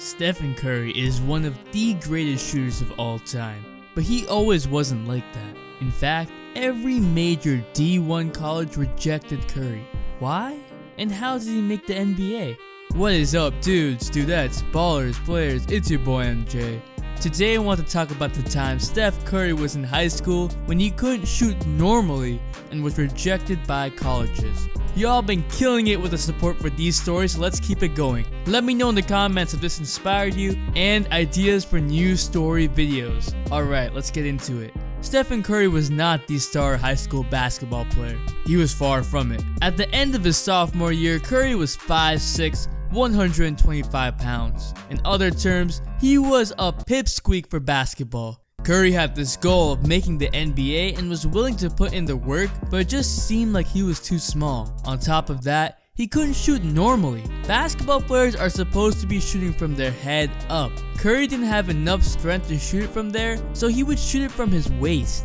Stephen Curry is one of the greatest shooters of all time, but he always wasn't like that. In fact, every major D1 college rejected Curry. Why? And how did he make the NBA? What is up, dudes, dudettes, ballers, players, it's your boy MJ. Today I want to talk about the time Steph Curry was in high school when he couldn't shoot normally and was rejected by colleges. Y'all been killing it with the support for these stories, so let's keep it going. Let me know in the comments if this inspired you and ideas for new story videos. Alright, let's get into it. Stephen Curry was not the star high school basketball player. He was far from it. At the end of his sophomore year, Curry was 5'6", 125 pounds. In other terms, he was a pipsqueak for basketball. Curry had this goal of making the NBA and was willing to put in the work, but it just seemed like he was too small. On top of that, he couldn't shoot normally. Basketball players are supposed to be shooting from their head up. Curry didn't have enough strength to shoot it from there, so he would shoot it from his waist.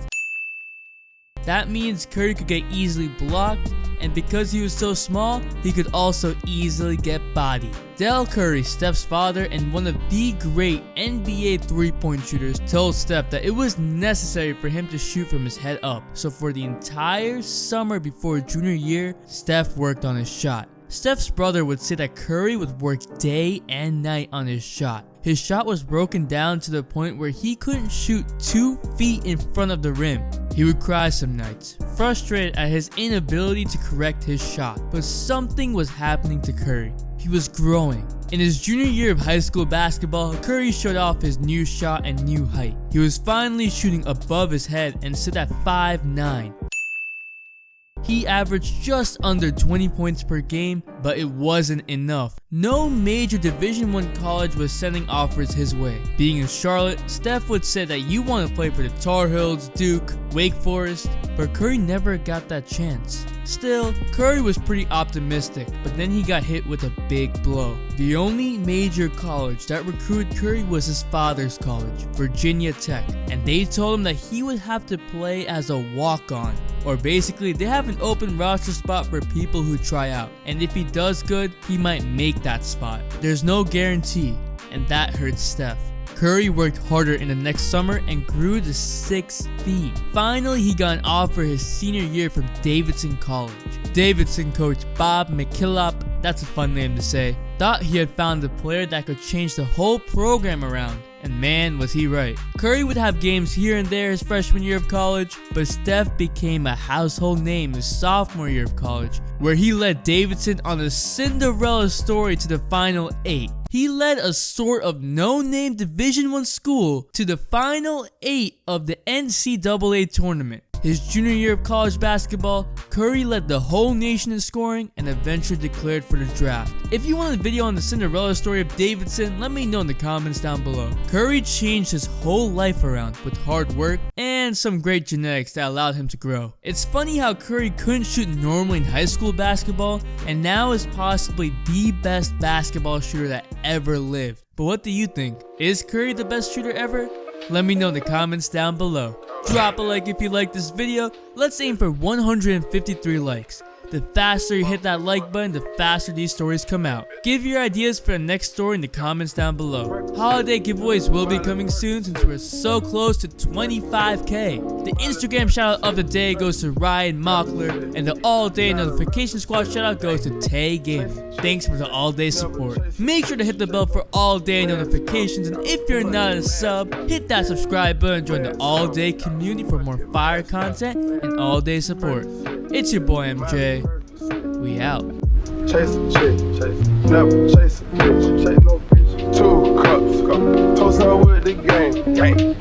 That means Curry could get easily blocked, and because he was so small, he could also easily get bodied. Del Curry, Steph's father and one of the great NBA three-point shooters, told Steph that it was necessary for him to shoot from his head up. So for the entire summer before junior year, Steph worked on his shot. Steph's brother would say that Curry would work day and night on his shot. His shot was broken down to the point where he couldn't shoot 2 feet in front of the rim. He would cry some nights, frustrated at his inability to correct his shot. But something was happening to Curry. He was growing. In his junior year of high school basketball, Curry showed off his new shot and new height. He was finally shooting above his head and stood at 5'9". He averaged just under 20 points per game, but it wasn't enough. No major Division I college was sending offers his way. Being in Charlotte, Steph would say that you want to play for the Tar Heels, Duke, Wake Forest, but Curry never got that chance. Still, Curry was pretty optimistic, but then he got hit with a big blow. The only major college that recruited Curry was his father's college, Virginia Tech, and they told him that he would have to play as a walk-on, or basically they have an open roster spot for people who try out, and if he does good, he might make that spot. There's no guarantee, and that hurts Steph. Curry worked harder in the next summer and grew to 6 feet. Finally, he got an offer his senior year from Davidson College. Davidson coach Bob McKillop, that's a fun name to say, thought he had found a player that could change the whole program around. And man, was he right. Curry would have games here and there his freshman year of college, but Steph became a household name his sophomore year of college, where he led Davidson on a Cinderella story to the Final 8. He led a sort of no-name Division I school to the Final 8 of the NCAA tournament. His junior year of college basketball, Curry led the whole nation in scoring and eventually declared for the draft. If you want a video on the Cinderella story of Davidson, let me know in the comments down below. Curry changed his whole life around with hard work and some great genetics that allowed him to grow. It's funny how Curry couldn't shoot normally in high school basketball and now is possibly the best basketball shooter that ever lived. But what do you think? Is Curry the best shooter ever? Let me know in the comments down below. Drop a like if you like this video. Let's aim for 153 likes. The faster you hit that like button, the faster these stories come out. Give your ideas for the next story in the comments down below. Holiday giveaways will be coming soon since we're so close to 25k. The Instagram shoutout of the day goes to Ryan Mockler, and the All Day Notification Squad shoutout goes to Tay Gaming. Thanks for the all day support. Make sure to hit the bell for all day notifications, and if you're not a sub, hit that subscribe button and join the all day community for more fire content and all day support. It's your boy MJ. We out. Chase a chick, never chase a bitch, chase no bitch. 2 cups, toast her with the game.